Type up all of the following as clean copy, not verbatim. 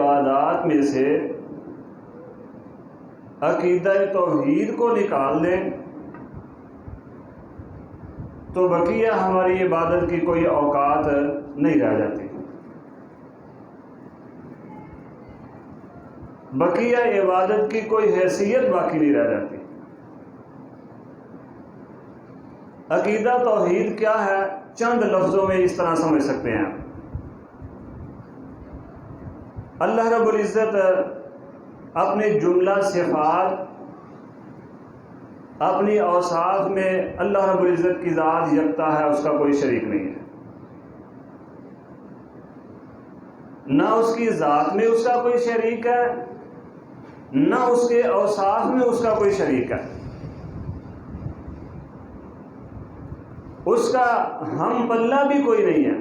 عبادات میں سے عقیدہ توحید کو نکال دیں تو بقیہ ہماری عبادت کی کوئی اوقات نہیں رہ جاتی، بقیہ عبادت کی کوئی حیثیت باقی نہیں رہ جاتی۔ عقیدہ توحید کیا ہے؟ چند لفظوں میں اس طرح سمجھ سکتے ہیں۔ اللہ رب العزت اپنے جملہ صفات، اپنی اوصاف میں اللہ رب العزت کی ذات یکتا ہے، اس کا کوئی شریک نہیں ہے، نہ اس کی ذات میں اس کا کوئی شریک ہے، نہ اس کے اوصاف میں اس کا کوئی شریک ہے، اس کا ہم پلہ بھی کوئی نہیں ہے۔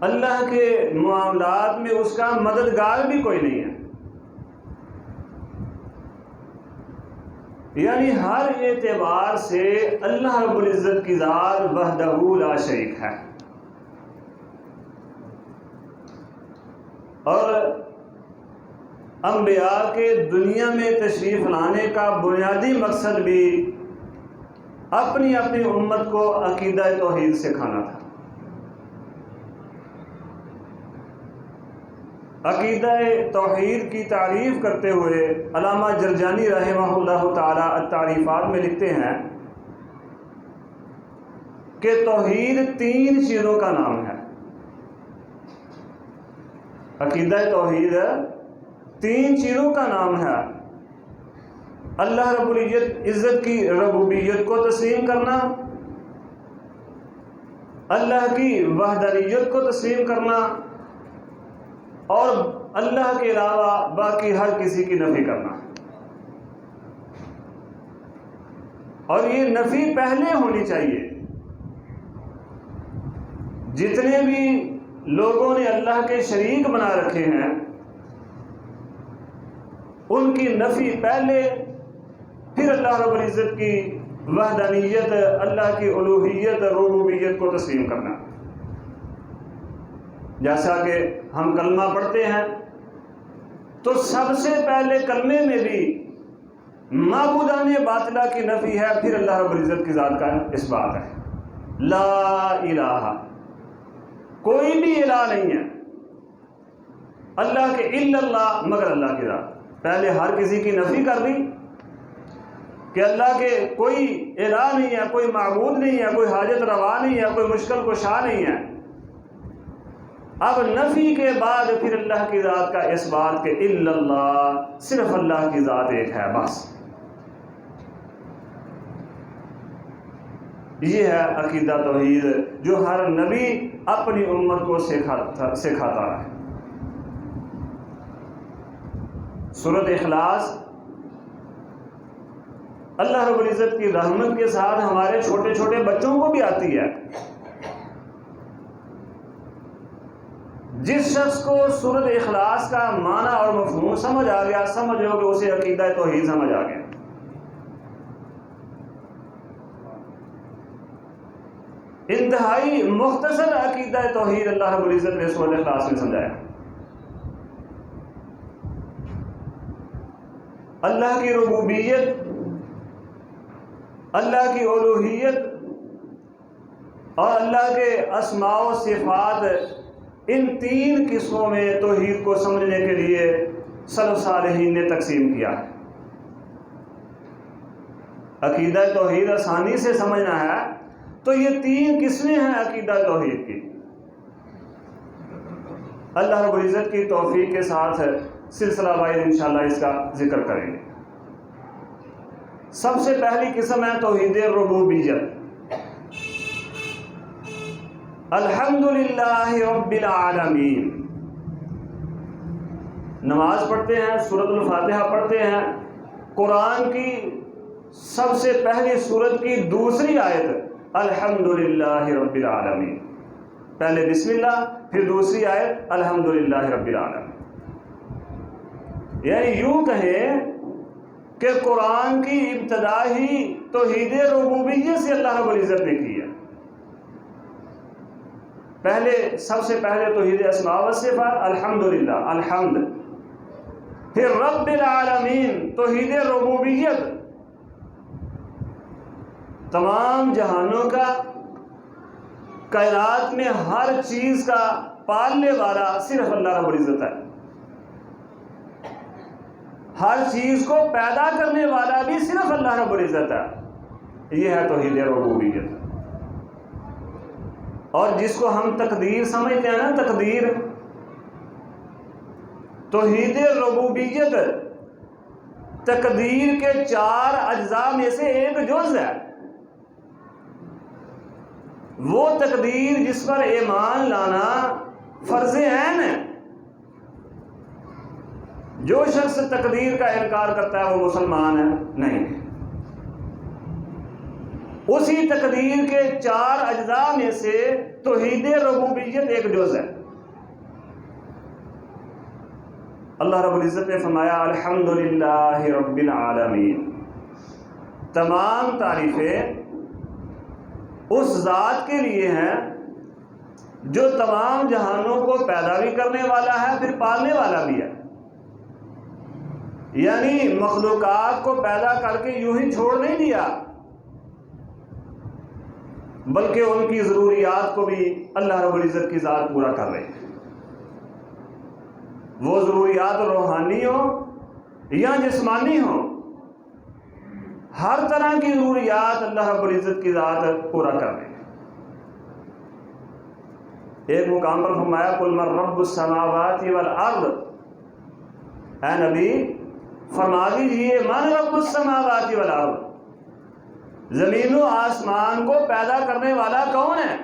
اللہ کے معاملات میں اس کا مددگار بھی کوئی نہیں ہے، یعنی ہر اعتبار سے اللہ رب العزت کی ذات وحدہ لا شریک ہے۔ اور انبیاء کے دنیا میں تشریف لانے کا بنیادی مقصد بھی اپنی اپنی امت کو عقیدہ توحید سکھانا تھا۔ عقیدہ توحید کی تعریف کرتے ہوئے علامہ جرجانی رحمہ اللہ تعالی التعریفات میں لکھتے ہیں کہ توحید 3 چیزوں کا نام ہے۔ عقیدہ توحید 3 چیزوں کا نام ہے: اللہ رب العزت کی ربوبیت کو تسلیم کرنا، اللہ کی وحدانیت کو تسلیم کرنا، اور اللہ کے علاوہ باقی ہر کسی کی نفی کرنا۔ اور یہ نفی پہلے ہونی چاہیے۔ جتنے بھی لوگوں نے اللہ کے شریک بنا رکھے ہیں ان کی نفی پہلے، پھر اللہ رب العزت کی وحدانیت، اللہ کی الوہیت، ربوبیت کو تسلیم کرنا۔ جیسا کہ ہم کلمہ پڑھتے ہیں تو سب سے پہلے کلمے میں بھی معبودان باطلہ کی نفی ہے، پھر اللہ رب العزت کی ذات کا اس بات ہے۔ لا الہ، کوئی بھی الہ نہیں ہے اللہ کے، الا اللہ، مگر اللہ کی ذات۔ پہلے ہر کسی کی نفی کر دی کہ اللہ کے کوئی الہ نہیں ہے، کوئی معبود نہیں ہے، کوئی حاجت روا نہیں ہے، کوئی مشکل کشا نہیں ہے۔ اب نفی کے بعد پھر اللہ کی ذات کا اس بات کہ الا اللہ، صرف اللہ کی ذات ایک ہے، بس۔ یہ ہے عقیدہ توحید جو ہر نبی اپنی امت کو سکھاتا ہے۔ سورۃ اخلاص اللہ رب العزت کی رحمت کے ساتھ ہمارے چھوٹے چھوٹے بچوں کو بھی آتی ہے۔ جس شخص کو سورۃ اخلاص کا معنی اور مفہوم سمجھ آ گیا، سمجھ لو کہ اسے عقیدہ توحید سمجھ آ گیا۔ انتہائی مختصر عقیدہ توحید اللہ رب العزت نے سورۃ اخلاص میں سمجھایا۔ اللہ کی ربوبیت، اللہ کی الوہیت اور اللہ کے اسماء و صفات، ان 3 قسموں میں توحید کو سمجھنے کے لیے سلف صالحین نے تقسیم کیا ہے۔ عقیدہ توحید آسانی سے سمجھنا ہے تو یہ 3 قسمیں ہیں عقیدہ توحید کی۔ اللہ رب العزت کی توفیق کے ساتھ سلسلہ وائز انشاءاللہ اس کا ذکر کریں گے۔ سب سے پہلی قسم ہے توحید ربوبیت۔ الحمدللہ رب العالمین، نماز پڑھتے ہیں، سورۃ الفاتحہ پڑھتے ہیں، قرآن کی سب سے پہلی سورت کی دوسری آیت الحمدللہ رب العالمین، پہلے بسم اللہ، پھر دوسری آیت الحمدللہ رب العالمین۔ یعنی یوں کہیں کہ قرآن کی ابتدا ہی توحید ربوبیت سے اللہ رب العزت نے کی ہے۔ سب سے پہلے توحید اسماء و صفات، الحمدللہ، الحمد. پھر رب العالمین، توحید ربوبیت، تمام جہانوں کا، کائنات میں ہر چیز کا پالنے والا صرف اللہ رب العزت ہے. ہر چیز کو پیدا کرنے والا بھی صرف اللہ رب العزت ہے. یہ ہے توحید ربوبیت. اور جس کو ہم تقدیر سمجھتے ہیں نا، تقدیر، توحید ربوبیت تقدیر کے 4 اجزاء میں سے ایک جز ہے. وہ تقدیر جس پر ایمان لانا فرض عین ہے. جو شخص تقدیر کا انکار کرتا ہے وہ مسلمان ہے نہیں. اسی تقدیر کے 4 اجزاء میں سے توحید ربوبیت ایک جز ہے. اللہ رب العزت نے فرمایا الحمدللہ رب العالمین. تمام تعریفیں اس ذات کے لیے ہیں جو تمام جہانوں کو پیدا بھی کرنے والا ہے، پھر پالنے والا بھی ہے. یعنی مخلوقات کو پیدا کر کے یوں ہی چھوڑ نہیں دیا، بلکہ ان کی ضروریات کو بھی اللہ رب العزت کی ذات پورا کر رہے ہیں. وہ ضروریات روحانی ہوں یا جسمانی ہوں، ہر طرح کی ضروریات اللہ رب العزت کی ذات پورا کر رہے ہیں. ایک مقام پر فرمایا قل من رب السماوات والارض. اے نبی فرما دیجئے من رب السماوات والارض، زمین و آسمان کو پیدا کرنے والا کون ہے؟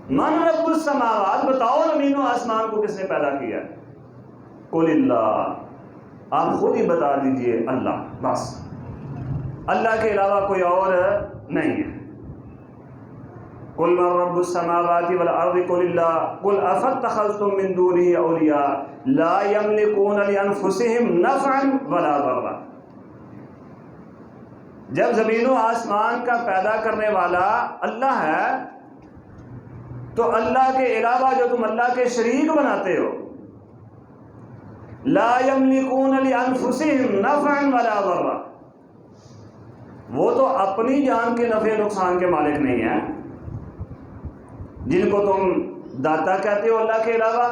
من رب السماوات، بتاؤ زمین و آسمان کو کس نے پیدا کیا؟ قل اللہ، آپ خود ہی بتا دیجئے اللہ. بس اللہ کے علاوہ کوئی اور نہیں ہے. قل من رب السماوات والارض قل اللہ قل افاتخذتم من دونه اولیاء لا یملکون لانفسهم نفعا ولا ضرا. جب زمین و آسمان کا پیدا کرنے والا اللہ ہے تو اللہ کے علاوہ جو تم اللہ کے شریک بناتے ہو، لا یملکون لانفسهم نفعا ولا ضرا، وہ تو اپنی جان کے نفع نقصان کے مالک نہیں ہیں. جن کو تم داتا کہتے ہو اللہ کے علاوہ،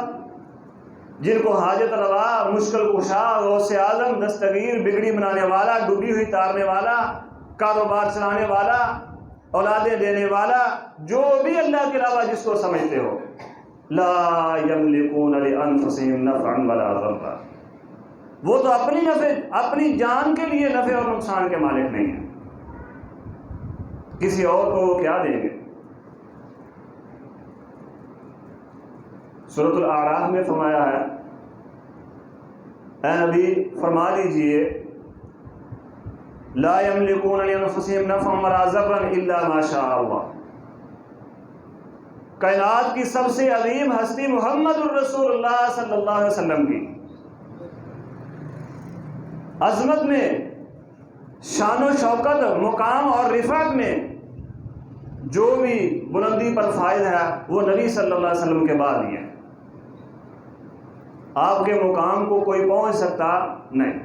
جن کو حاجت روا، مشکل کشا، غوث اعظم، دستگیر، بگڑی بنانے والا، ڈوبی ہوئی تارنے والا، کاروبار چلانے والا، اولادیں دینے والا، جو بھی اللہ کے علاوہ جس کو سمجھتے ہو، لا یملکون لانفسهم نفعا ولا ضرا، وہ تو اپنی جان کے لیے نفع اور نقصان کے مالک نہیں ہیں. کسی اور کو وہ کیا دیں گے؟ سورۃ الاعراف میں فرمایا ہے اے نبی فرما دیجئے لا یملکون لانفسهم نفعا ولا ضرا الا ما شاء اللہ. کائنات کی سب سے عظیم ہستی محمد الرسول اللہ صلی اللہ علیہ وسلم کی عظمت میں، شان و شوکت، مقام اور رفعت میں جو بھی بلندی پر فائز ہے وہ نبی صلی اللہ علیہ وسلم کے بعد ہی ہے. آپ کے مقام کو کوئی پہنچ سکتا نہیں.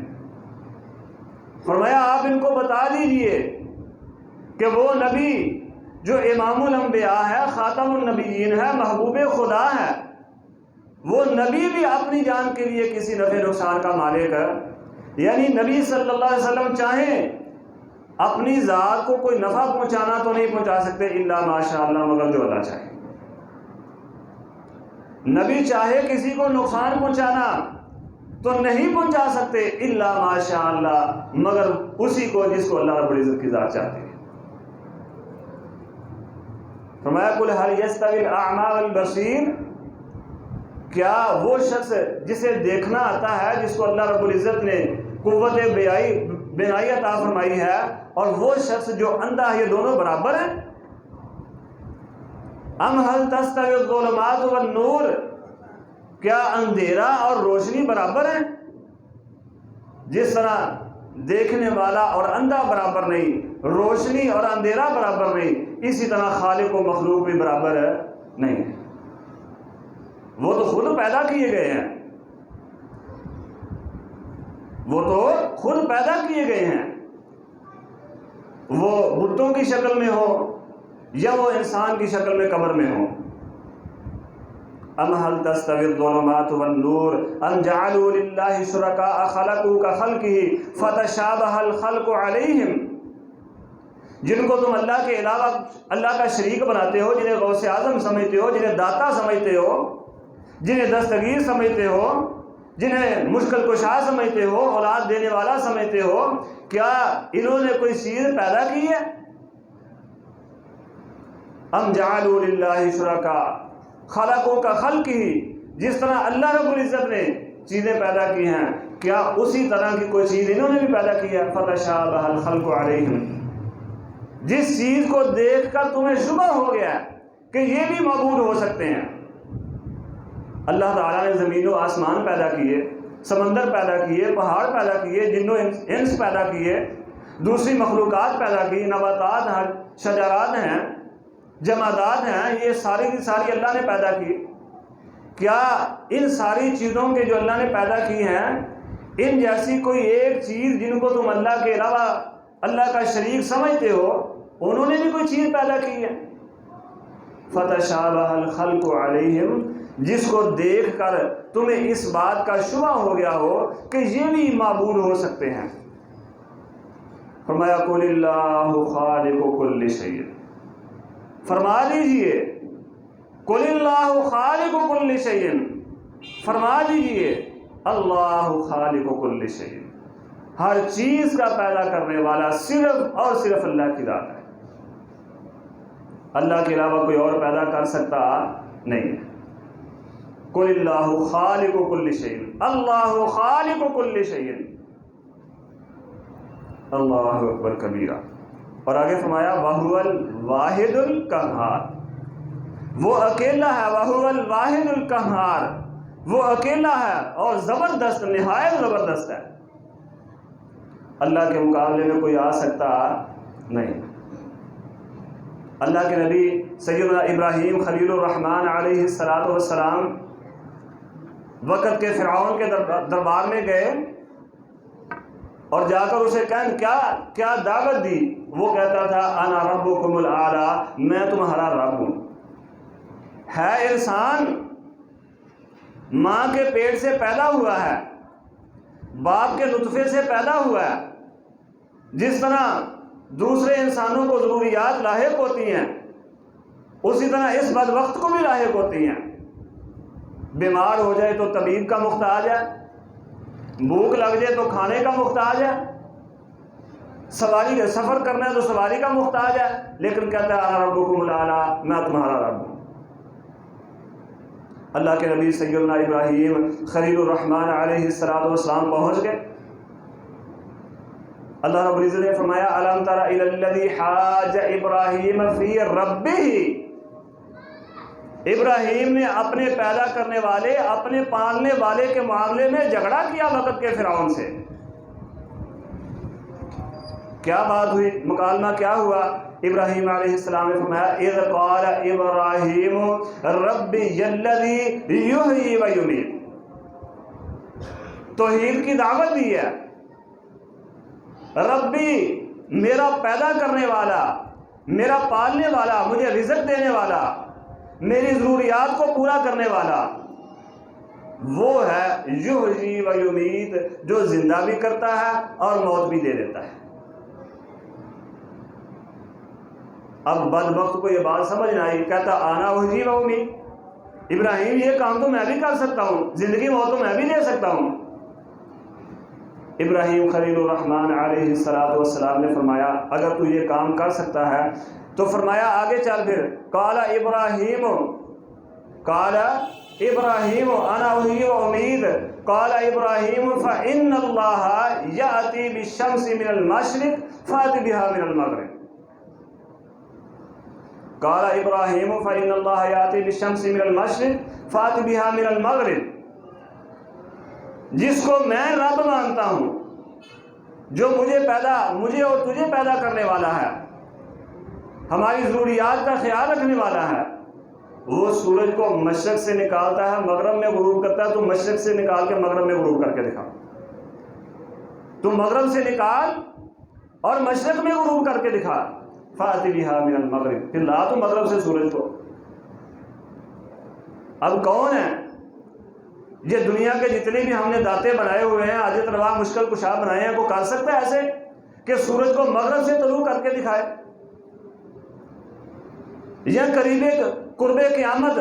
فرمایا آپ ان کو بتا دیجئے کہ وہ نبی جو امام الانبیاء ہے، خاتم النبیین ہے، محبوب خدا ہے، وہ نبی بھی اپنی جان کے لیے کسی نفع نقصان کا مالک ہے. یعنی نبی صلی اللہ علیہ وسلم چاہیں اپنی ذات کو کوئی نفع پہنچانا تو نہیں پہنچا سکتے الا ماشاء اللہ، مگر جو اللہ چاہے. نبی چاہے کسی کو نقصان پہنچانا تو نہیں پہنچا سکتے الا ماشاء اللہ، مگر اسی کو جس کو اللہ رب العزت کی ذات چاہتی ہے. فرمایا قل هل يستوي الاعمى والبصير، کیا وہ شخص جسے دیکھنا آتا ہے، جس کو اللہ رب العزت نے قوت بینائی عطا فرمائی ہے، اور وہ شخص جو اندھا ہے، یہ دونوں برابر ہیں؟ ام هل تستوي الظلمات والنور، کیا اندھیرا اور روشنی برابر ہیں؟ جس طرح دیکھنے والا اور اندھا برابر نہیں، روشنی اور اندھیرا برابر نہیں، اسی طرح خالق و مخلوق بھی برابر نہیں ہے۔ وہ تو خود پیدا کیے گئے ہیں، وہ تو خود پیدا کیے گئے ہیں، وہ بتوں کی شکل میں ہو یا وہ انسان کی شکل میں قبر میں ہو۔ ام هل تستوی الظلمات والنور ام جعلوا للہ شرکاء خلقوا كخلقه فتشابه الخلق علیہم، جن کو تم اللہ کے علاوہ اللہ کا شریک بناتے ہو، جنہیں غوث اعظم سمجھتے ہو، جنہیں داتا سمجھتے ہو، جنہیں دستگیر سمجھتے ہو، جنہیں مشکل کشا سمجھتے ہو، اولاد دینے والا سمجھتے ہو، کیا انہوں نے کوئی چیز پیدا کی ہے؟ ام جعلوا للہ شرکاء خلقوا كخلقه، جس طرح اللہ رب العزت نے چیزیں پیدا کی ہیں، کیا اسی طرح کی کوئی چیز انہوں نے بھی پیدا کی ہے؟ فتشابہ الخلق علیہم، جس چیز کو دیکھ کر تمہیں شبہ ہو گیا کہ یہ بھی معبود ہو سکتے ہیں۔ اللہ تعالیٰ نے زمین و آسمان پیدا کیے، سمندر پیدا کیے، پہاڑ پیدا کیے، جن و انس پیدا کیے، دوسری مخلوقات پیدا کی، نباتات ہیں، شجرات ہیں، جمادات ہیں، یہ ساری کی ساری اللہ نے پیدا کی۔ کیا ان ساری چیزوں کے جو اللہ نے پیدا کی ہیں، ان جیسی کوئی ایک چیز جن کو تم اللہ کے علاوہ اللہ کا شریک سمجھتے ہو، انہوں نے بھی کوئی چیز پیدا کی ہے؟ فتشابہ الخلق علیہم، جس کو دیکھ کر تمہیں اس بات کا شبہ ہو گیا ہو کہ یہ بھی معبود ہو سکتے ہیں۔ فرمایا قل اللہ خالق کل شیء، فرما دیجئے قل اللہ خالق کل شیء، فرما دیجئے اللہ خالق کل شیء، ہر چیز کا پیدا کرنے والا صرف اور صرف اللہ کی ذات ہے، اللہ کے علاوہ کوئی اور پیدا کر سکتا نہیں ہے۔ قل اللہ خالق کل شیء، اللہ خالق کل شیء، اللہ اکبر کبیرہ۔ اور آگے فرمایا وَهُوَ الْوَاحِدُ الْقَهَّارُ، وہ اکیلا ہے، وَهُوَ الْوَاحِدُ الْقَهَّارُ، وہ اکیلا ہے اور زبردست، نہایت زبردست ہے، اللہ کے مقابلے میں کوئی آ سکتا نہیں۔ اللہ کے نبی سیدنا ابراہیم خلیل الرحمن علیہ السلام وقت کے فرعون کے دربار میں گئے اور جا کر اسے کہیں کیا دعوت دی؟ وہ کہتا تھا انا ربکم الاعلی، میں تمہارا رب ہوں۔ ہے انسان ماں کے پیٹ سے پیدا ہوا ہے، باپ کے نطفے سے پیدا ہوا ہے، جس طرح دوسرے انسانوں کو ضروریات لاحق ہوتی ہیں، اسی طرح اس بدبخت کو بھی لاحق ہوتی ہیں۔ بیمار ہو جائے تو طبیب کا محتاج ہے، بھوک لگ جائے تو کھانے کا محتاج ہے، سواری کا سفر کرنا ہے تو سواری کا محتاج ہے، لیکن کہتا ہے انا ربکم الاعلی، میں تمہارا رب ہوں۔ اللہ کے نبی سیدنا ابراہیم خلیل الرحمن علیہ السلام پہنچ گئے۔ اللہ رب العزت نے فرمایا الم تر الی الذی حاج ابراہیم فی ربہ، ابراہیم نے اپنے پیدا کرنے والے، اپنے پالنے والے کے معاملے میں جھگڑا کیا وقت کے فرعون سے۔ کیا بات ہوئی، مکالمہ کیا ہوا؟ ابراہیم علیہ السلام نے فرمایا اذ قال ابراہیم ربی الذی یحیی و یمیت، توحید کی دعوت دی ہے۔ ربی، میرا پیدا کرنے والا، میرا پالنے والا، مجھے رزق دینے والا، میری ضروریات کو پورا کرنے والا، وہ ہے یحیی و یمیت، جو زندہ بھی کرتا ہے اور موت بھی دے دیتا ہے۔ اب بدبخت کو یہ بات سمجھ نہ آئی، کہتا آنا احیی و امیت، ابراہیم یہ کام تو میں بھی کر سکتا ہوں، زندگی موت تو میں بھی دے سکتا ہوں۔ ابراہیم خلیل الرحمن علیہ السلام نے فرمایا اگر تو یہ کام کر سکتا ہے تو فرمایا آگے چل پھر، قال ابراہیم انا احیی و امیت، قال ابراہیم فإن اللہ یأتی بالشمس من المشرق فأت بها من المغرب، قال ابراہیم فإن اللہ یأتی بالشمس من المشرق فأت بها من المغرب، جس کو میں رب مانتا ہوں جو مجھے اور تجھے پیدا کرنے والا ہے، ہماری ضروریات کا خیال رکھنے والا ہے، وہ سورج کو مشرق سے نکالتا ہے، مغرب میں غروب کرتا ہے، تو مشرق سے نکال کے مغرب میں غروب کر کے دکھا، تو مغرب سے نکال اور مشرق میں غروب کر کے دکھا، فَأْتِ بِهَا مِنَ الْمَغْرِبِ، پھر لا تو مغرب سے سورج کو۔ اب کون ہے یہ دنیا کے جتنے بھی ہم نے داتے بنائے ہوئے ہیں، حاجت روا مشکل کشا بنائے ہیں، وہ کر سکتا ہے ایسے کہ سورج کو مغرب سے طلوع کر کے دکھائے؟ یہ قرب قیامت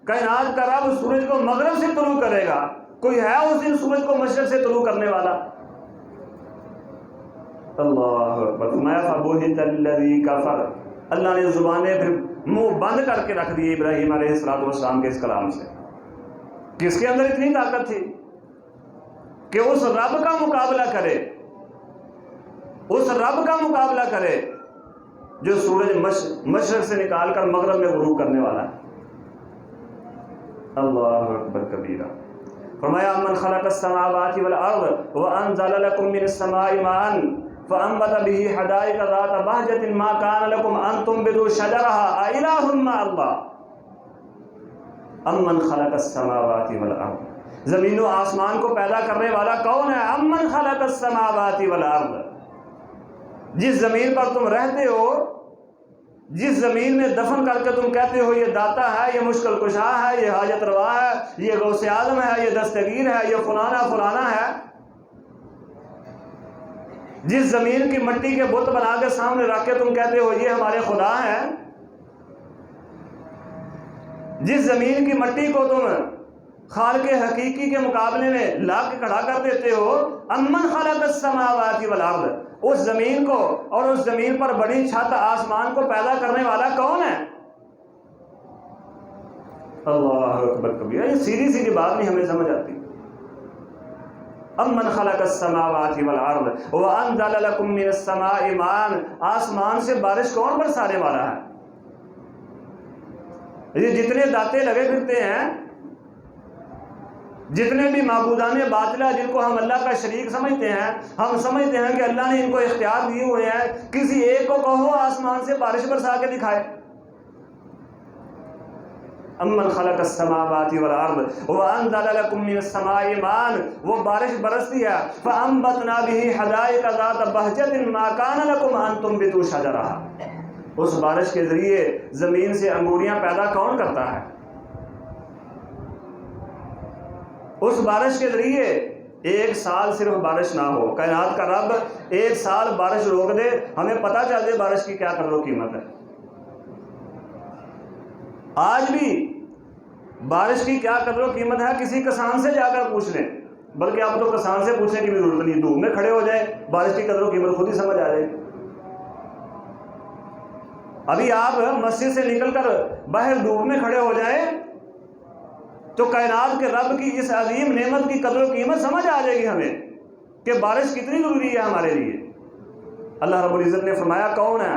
کائنات کا رب سورج کو مغرب سے طلوع کرے گا، کوئی ہے اس دن سورج کو مشرق سے طلوع کرنے والا؟ اللہ اکبر۔ فرمایا فَبُهِتَ الَّذِي كَفَرَ، اللہ نے زبانیں پھر منہ بند کر کے رکھ دیے ابراہیم علیہ السلام کے اس کلام سے۔ کس کے اندر اتنی طاقت تھی کہ اس رب کا مقابلہ کرے، اس رب کا مقابلہ کرے جو سورج مشرق سے نکال کر مغرب میں غروب کرنے والا ہے۔ اللہ اکبر کبیرہ۔ فرمایا امن خلق السماوات والارض وانزل لكم من السماء ماء فانبت به حدائق ذات بهجة ما كان لكم ان تنبتوا شجرها أإله مع الله امن خلق السماوات والارض، زمین و آسمان کو پیدا کرنے والا کون ہے؟ امن خلق السماوات والارض، جس زمین پر تم رہتے ہو، جس زمین میں دفن کر کے تم کہتے ہو یہ داتا ہے، یہ مشکل کشا ہے، یہ حاجت روا ہے، یہ غوث اعظم ہے، یہ دستگیر ہے، یہ فلانا فلانا ہے، جس زمین کی مٹی کے بت بنا کے سامنے رکھ کے تم کہتے ہو یہ ہمارے خدا ہیں، جس زمین کی مٹی کو تم خالق حقیقی کے مقابلے میں لا کے کھڑا کر دیتے ہو، امن خلق السماوات والارض، اس زمین کو اور اس زمین پر بڑی چھت آسمان کو پیدا کرنے والا کون ہے؟ اللہ اکبر کبیرہ۔ یہ سیدھی سیدھی بات نہیں ہمیں سمجھ آتی۔ امن خلق السماوات والارض وانزل لكم من السماء ماء، آسمان سے بارش کون برسانے والا ہے؟ یہ جتنے داتے لگے پھرتے ہیں، جتنے بھی معبودان باطلہ جن کو ہم اللہ کا شریک سمجھتے ہیں، ہم سمجھتے ہیں کہ اللہ نے ان کو اختیار دیے ہوئے ہیں، کسی ایک کو کہو آسمان سے بارش برسا کے دکھائے۔ امن خلق السماوات والارض وانزل لكم من السماء ماء، وہ بارش برستی ہے، فانبتنا به حدائق ذات بهجة ما كان لكم ان تنبتوا شجرها، اس بارش کے ذریعے زمین سے انگوریاں پیدا کون کرتا ہے؟ اس بارش کے ذریعے ایک سال صرف بارش نہ ہو، کائنات کا رب ایک سال بارش روک دے، ہمیں پتہ چل دے بارش کی کیا قدر و قیمت ہے۔ آج بھی بارش کی کیا قدر و قیمت ہے کسی کسان سے جا کر پوچھ لیں، بلکہ آپ تو کسان سے پوچھنے کی بھی ضرورت نہیں، دھوپ میں کھڑے ہو جائیں، بارش کی قدر و قیمت خود ہی سمجھ آ جائے گی۔ ابھی آپ مسجد سے نکل کر باہر دھوپ میں کھڑے ہو جائیں تو کائنات کے رب کی اس عظیم نعمت کی قدر و قیمت سمجھ آ جائے گی ہمیں کہ بارش کتنی ضروری ہے ہمارے لیے۔ اللہ رب العزت نے فرمایا کون ہے؟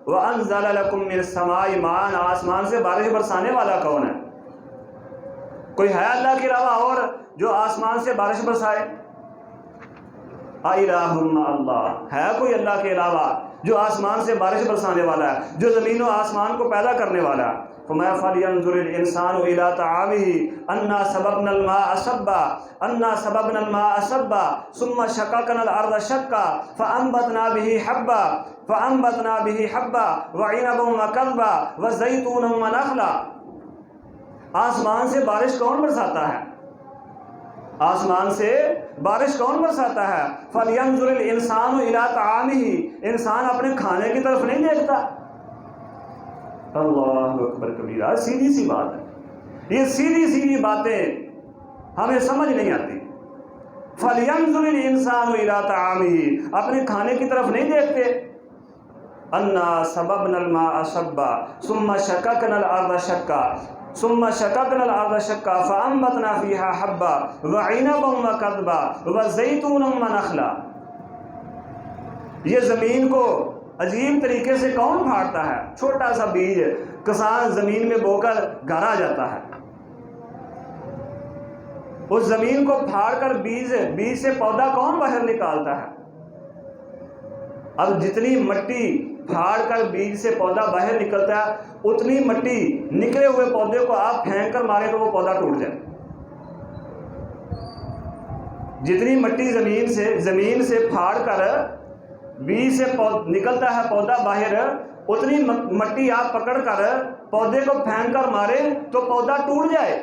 وَأَنزَلَ لَكُم مِّنَ السَّمَاءِ مَاءً، آسمان سے بارش برسانے والا کون ہے؟ کوئی ہے اللہ کے علاوہ اور جو آسمان سے بارش برسائے؟ اَإِلَٰهٌ مَّعَ اللَّهِ، ہے کوئی اللہ کے علاوہ جو آسمان سے بارش برسانے والا ہے، جو زمین و آسمان کو پیدا کرنے والا ہے؟ فرمایا فَلْيَنظُرِ الْإِنسَانُ إِلَىٰ طَعَامِهِ أَنَّا صَبَبْنَا الْمَاءَ صَبًّا ثُمَّ شَقَقْنَا الْأَرْضَ شَقًّا فَأَنبَتْنَا بِهِ حَبًّا وَعِنَبًا وَقَضْبًا وَزَيْتُونًا وَنَخْلًا۔ آسمان سے بارش کون برساتا ہے؟ آسمان سے بارش کون برساتا ہے؟ فَلْيَنظُرِ الْإِنسَانُ إِلَىٰ طَعَامِهِ، انسان اپنے کھانے کی طرف نہیں دیکھتا۔ اللہ اکبر کبیرہ۔ سیدھی سی بات ہے، یہ سیدھی سیدھی باتیں ہمیں سمجھ نہیں آتی۔ فَلْيَنظُرِ الْإِنسَانُ إِلَىٰ طَعَامِهِ، اپنے کھانے کی طرف نہیں دیکھتے۔ أَنَّا صَبَبْنَا الْمَاءَ صَبًّا ثُمَّ شَقَقْنَا الْأَرْضَ شَقًّا فَأَنبَتْنَا فِيهَا حَبًّا وَعِنَبًا وَقَضْبًا وَزَيْتُونًا وَنَخْلًا۔ یہ زمین کو عجیب طریقے سے کون پھاڑتا ہے؟ چھوٹا سا بیج کسان زمین میں بو کر گھر آ جاتا ہے، اس زمین کو پھاڑ کر بیج سے پودا کون باہر نکالتا ہے؟ اب جتنی مٹی پھاڑ کر بیج سے پودا باہر نکلتا ہے، اتنی مٹی نکلے ہوئے پودے کو آپ پھینک کر مارے تو وہ پودا ٹوٹ جائے۔ جتنی مٹی زمین سے پھاڑ کر بیج سے نکلتا ہے پودا باہر، اتنی مٹی آپ پکڑ کر پودے کو پھینک کر مارے تو پودا ٹوٹ جائے۔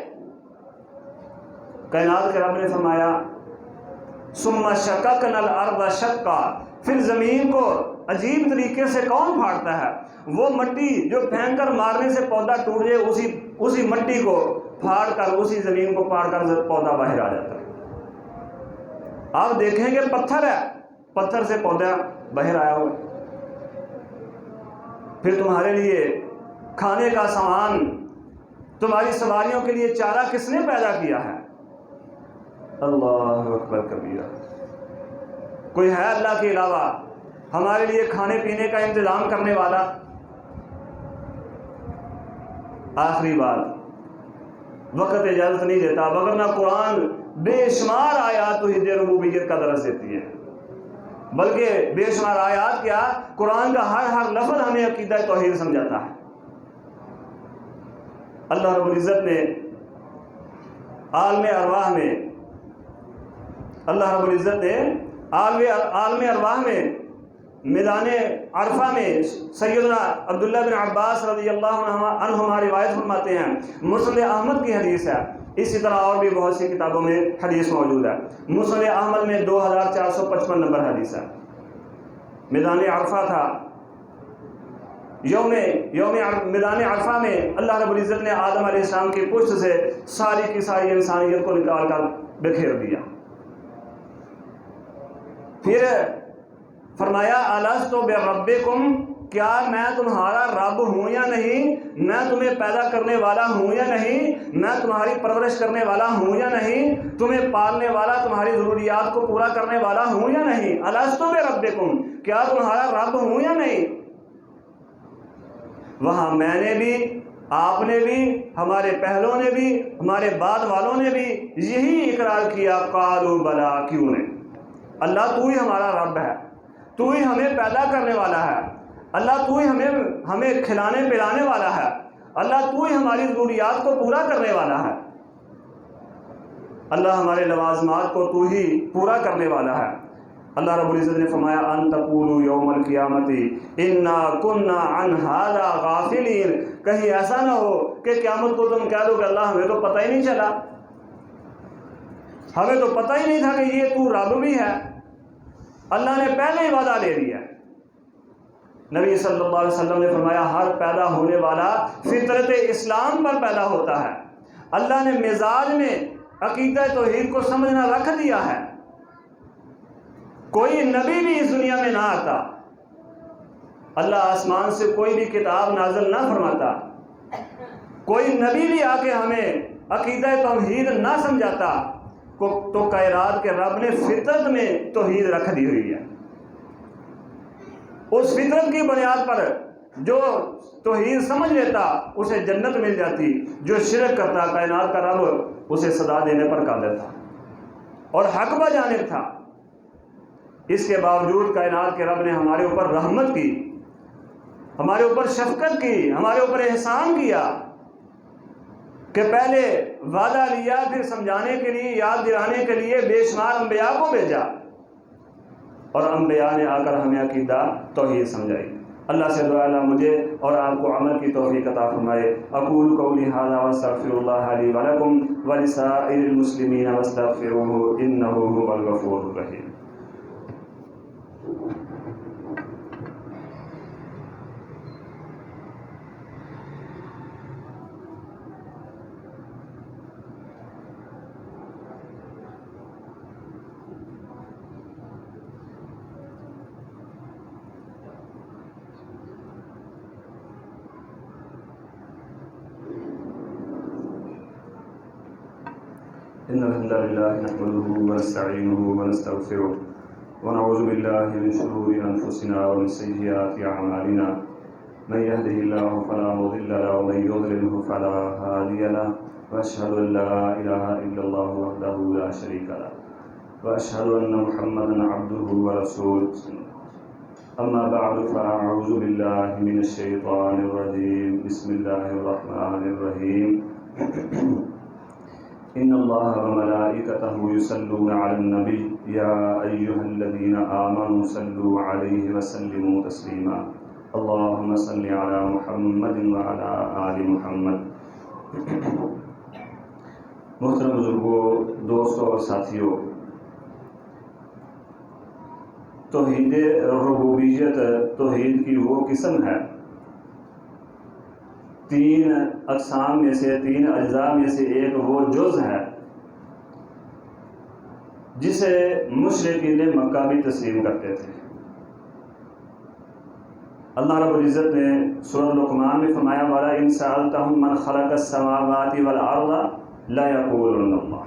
کائنات کے رب نے فرمایا ثم شققنا الارض شقا، پھر زمین کو عجیب طریقے سے کون پھاڑتا ہے؟ وہ مٹی جو پھینک کر مارنے سے پودا ٹوٹ جائے، اسی مٹی کو پھاڑ کر، اسی زمین کو پھاڑ کر پودا باہر آ جاتا ہے۔ آپ دیکھیں گے پتھر ہے، پتھر سے پودا باہر آیا ہوا۔ پھر تمہارے لیے کھانے کا سامان، تمہاری سواریوں کے لیے چارہ کس نے پیدا کیا ہے؟ اللہ اکبر کبیرہ۔ کوئی ہے اللہ کے علاوہ ہمارے لیے کھانے پینے کا انتظام کرنے والا؟ آخری بات، وقت اجازت نہیں دیتا، ورنہ قرآن بے شمار آیات توحید ربوبیت کا درس دیتی ہے، بلکہ بے شمار آیات کیا، قرآن کا ہر لفظ ہمیں عقیدہ توحید سمجھاتا ہے۔ اللہ رب العزت نے عالم ارواح میں عالم ارواح میں میدان عرفہ میں سیدنا عبداللہ بن عباس رضی اللہ عنہما روایت فرماتے ہیں، مسند احمد کی حدیث ہے، اسی طرح اور بھی بہت سی کتابوں میں حدیث موجود ہے۔ مسند احمد میں 2455 نمبر حدیث ہے۔ میدان عرفہ تھا، یوم میدان عرفہ میں اللہ رب العزت نے آدم علیہ السلام کی پشت سے ساری کی ساری انسانیت کو نکال کر بکھیر دیا۔ پھر فرمایا الست بربکم، کیا میں تمہارا رب ہوں یا نہیں؟ میں تمہیں پیدا کرنے والا ہوں یا نہیں؟ میں تمہاری پرورش کرنے والا ہوں یا نہیں؟ تمہیں پالنے والا، تمہاری ضروریات کو پورا کرنے والا ہوں یا نہیں؟ الست بربکم، کیا تمہارا رب ہوں یا نہیں؟ وہاں میں نے بھی، آپ نے بھی، ہمارے پہلوں نے بھی، ہمارے بعد والوں نے بھی یہی اقرار کیا، قالوا بلا، کیوں نہیں؟ اللہ تو ہی ہمارا رب ہے، تو ہی ہمیں پیدا کرنے والا ہے، اللہ تو ہی ہمیں کھلانے پلانے والا ہے، اللہ تو ہی ہماری ضروریات کو پورا کرنے والا ہے، اللہ ہمارے لوازمات کو تو ہی پورا کرنے والا ہے۔ اللہ رب العزت نے فرمایا ان تقولوا یوم القیامت انا کنا عن ھذا غافلین، کہیں ایسا نہ ہو کہ قیامت کو تم کہہ دو کہ اللہ ہمیں تو پتہ ہی نہیں چلا، ہمیں تو پتہ ہی نہیں تھا کہ یہ تو رب بھی ہے۔ اللہ نے پہلے ہی وعدہ لے لیا۔ نبی صلی اللہ علیہ وسلم نے فرمایا ہر پیدا ہونے والا فطرت اسلام پر پیدا ہوتا ہے۔ اللہ نے مزاج میں عقیدہ توحید کو سمجھنا رکھ دیا ہے۔ کوئی نبی بھی اس دنیا میں نہ آتا، اللہ آسمان سے کوئی بھی کتاب نازل نہ فرماتا، کوئی نبی بھی آ کے ہمیں عقیدہ توحید نہ سمجھاتا، تو کائنات کے رب نے فطرت میں توحید رکھ دی ہوئی ہے۔ اس فطرت کی بنیاد پر جو توحید سمجھ لیتا اسے جنت مل جاتی، جو شرک کرتا کائنات کا رب اسے سزا دینے پر قادر تھا اور حق بجانب تھا۔ اس کے باوجود کائنات کے رب نے ہمارے اوپر رحمت کی، ہمارے اوپر شفقت کی، ہمارے اوپر احسان کیا کہ پہلے وعدہ لیا، پھر سمجھانے کے لیے، یاد دلانے کے لیے بے شمار انبیاء کو بھیجا، اور انبیاء نے آ کر ہمیں عقیدہ توحید سمجھائی۔ اللہ سے دعا اللہ مجھے اور آپ کو عمل کی توفیق عطا فرمائے۔ اقول قولی ھذا واستغفر اللہ لی ولکم ولسائر المسلمین واستغفروہ انہ ھو الغفور الرحیم۔ إن الحمد لله نحمده ونستعينه ونستغفره ونعوذ بالله من شرور أنفسنا ومن سيئات أعمالنا من يهده الله فلا مضل له ومن يضلله فلا هادي له وأشهد أن لا إله إلا الله وحده لا شريك له وأشهد أن محمدا عبده ورسوله أما بعد فأعوذ بالله من الشيطان الرجيم بسم الله الرحمن الرحيم إن الله وملائكته يصلون على النبي يا أيها الذين آمنوا صلوا عليه وسلموا تسليما اللهم صل على محمد وعلى آل محمد۔ محترم بزرگوں، دوستوں اور ساتھیوں، توحید ربوبیت توحید کی وہ قسم ہے، تین اقسام میں سے، تین اجزاء میں سے ایک وہ جز ہے جسے مشرکین مکہ بھی تسلیم کرتے تھے۔ اللہ رب العزت نے سورۃ لقمان میں فرمایا وَلَئِن سَأَلْتَهُم مَّنْ خَلَقَ السَّمَاوَاتِ وَالْأَرْضَ لَيَقُولُنَّ اللَّهُ۔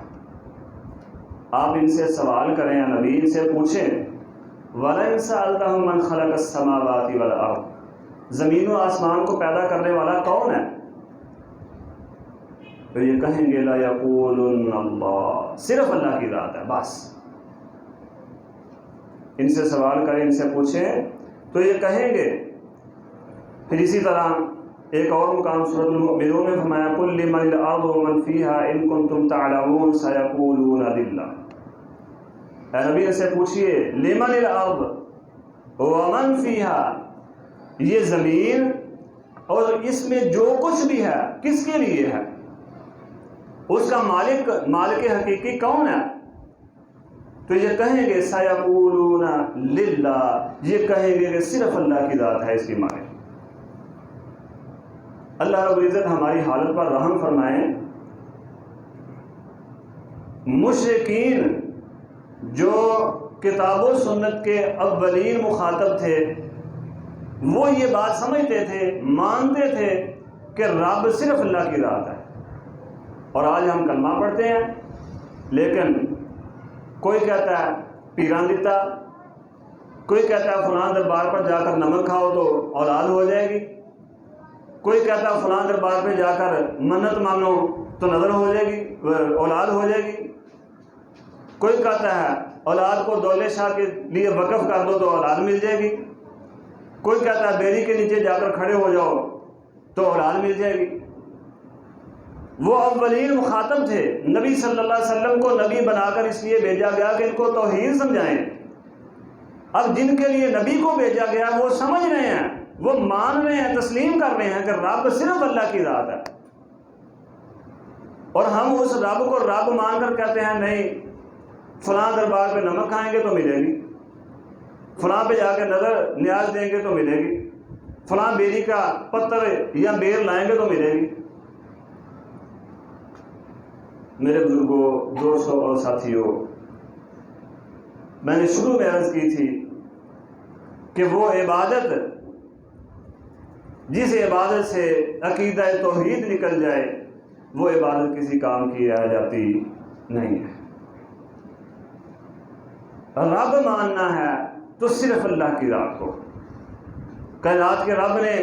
آپ ان سے سوال کریں یا نبی ان سے پوچھیں وَلَئِن سَأَلْتَهُم مَّنْ خَلَقَ السَّمَاوَاتِ وَالْأَرْضَ، زمین و آسمان کو پیدا کرنے والا کون ہے؟ تو یہ کہیں گے لَيَقُولُنَّ اللَّهُ، صرف اللہ کی ذات ہے، بس۔ ان سے سوال کریں، ان سے پوچھیں تو یہ کہیں گے۔ پھر اسی طرح ایک اور مقام سورۃ المؤمنون میں فرمایا قُل لِّمَنِ الْأَرْضُ وَمَنْ فِيهَا إِن كُنتُمْ تَعْلَمُونَ سَيَقُولُونَ لِلَّهِ۔ اے نبی ان سے پوچھئے لِّمَنِ الْأَرْضُ وَمَنْ فِيهَا، یہ زمین اور اس میں جو کچھ بھی ہے کس کے لیے ہے؟ اس کا مالک حقیقی کون ہے؟ تو یہ کہیں گے سَيَقُولُونَ لِلَّهِ، یہ کہیں گے کہ صرف اللہ کی ذات ہے اس کی مالک۔ اللہ رب العزت ہماری حالت پر رحم فرمائیں۔ مشرکین جو کتاب و سنت کے اولین مخاطب تھے وہ یہ بات سمجھتے تھے، مانتے تھے کہ رب صرف اللہ کی ذات ہے۔ اور آج ہم کلمہ پڑھتے ہیں لیکن کوئی کہتا ہے پیران دیتا، کوئی کہتا ہے فلاں دربار پر جا کر نمک کھاؤ تو اولاد ہو جائے گی، کوئی کہتا ہے فلاں دربار پہ جا کر منت مانو تو نظر ہو جائے گی، اولاد ہو جائے گی، کوئی کہتا ہے اولاد کو دولے شاہ کے لیے وقف کر دو تو اولاد مل جائے گی، کوئی کہتا ہے بیری کے نیچے جا کر کھڑے ہو جاؤ تو اولاد مل جائے گی۔ وہ اولین مخاطب تھے، نبی صلی اللہ علیہ وسلم کو نبی بنا کر اس لیے بھیجا گیا کہ ان کو توحید سمجھائیں۔ اب جن کے لیے نبی کو بھیجا گیا وہ سمجھ رہے ہیں، وہ مان رہے ہیں، تسلیم کر رہے ہیں کہ رب صرف اللہ کی ذات ہے، اور ہم اس رب کو رب مان کر کہتے ہیں نہیں فلاں دربار پہ نمک کھائیں گے تو ملے گی، فلاں پہ جا کے نظر نیاز دیں گے تو ملے گی، فلاں بیری کا پتھر یا بیر لائیں گے تو ملے گی۔ میرے بزرگوں، دوستوں اور ساتھیوں، میں نے شروع میں عرض کی تھی کہ وہ عبادت جس عبادت سے عقیدہ توحید نکل جائے وہ عبادت کسی کام کی رہ جاتی نہیں ہے۔ رب ماننا ہے تو صرف اللہ کی ذات کو۔ کائنات کے رب نے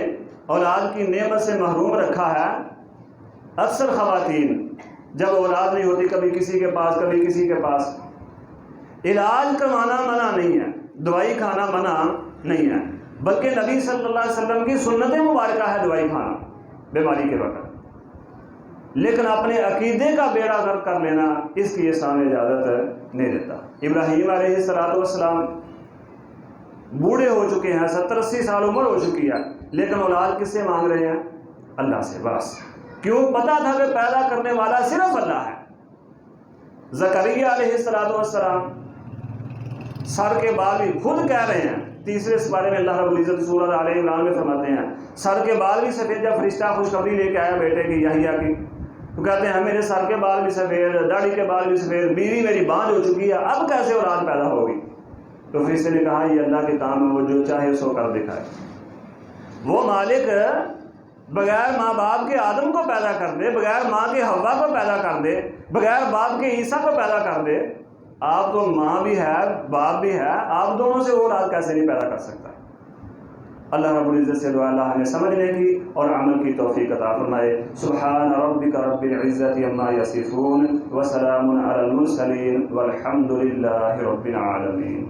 اولاد کی نعمت سے محروم رکھا ہے۔ اکثر خواتین جب اولاد نہیں ہوتی کبھی کسی کے پاس کبھی کسی کے پاس، علاج کروانا منع نہیں ہے، دوائی کھانا منع نہیں ہے، بلکہ نبی صلی اللہ علیہ وسلم کی سنت مبارکہ ہے دوائی کھانا بیماری کے وقت، لیکن اپنے عقیدے کا بیڑا غرق کر لینا اس کی اسلام اجازت نہیں دیتا۔ ابراہیم علیہ السلام بوڑھے ہو چکے ہیں، 70-80 سال عمر ہو چکی ہے، لیکن اولاد کس سے مانگ رہے ہیں؟ اللہ سے، بس۔ کیوں؟ پتا تھا کہ پیدا کرنے والا صرف اللہ ہے۔ زکریا علیہ السلام سر کے بال بھی خود کہہ رہے ہیں، تیسرے سپارے میں اللہ رب العزت سورۃ آل عمران میں فرماتے ہیں سر کے بال بھی سفید، جب فرشتہ خوشخبری لے کے آیا بیٹے کی یحییٰ کی تو کہتے ہیں میرے سر کے بال بھی سفید، داڑھی کے بال بھی سفید، بیوی میری بانجھ ہو چکی ہے، اب کیسے اولاد پیدا ہوگی؟ تو فرشتے نے کہا یہ اللہ کے کام ہے، وہ جو چاہے سو کر دکھائے۔ وہ مالک بغیر ماں باپ کے آدم کو پیدا کر دے، بغیر ماں کے حوا کو پیدا کر دے، بغیر باپ کے عیسیٰ کو پیدا کر دے، آپ تو ماں بھی ہے باپ بھی ہے، آپ دونوں سے وہ اولاد کیسے نہیں پیدا کر سکتا؟ اللہ رب العزت سے دعا اللہ ہمیں سمجھنے کی اور عمل کی توفیق عطا فرمائے۔ سبحان ربک رب العزت عما یصفون وسلام علی المرسلین والحمد للہ رب العالمین۔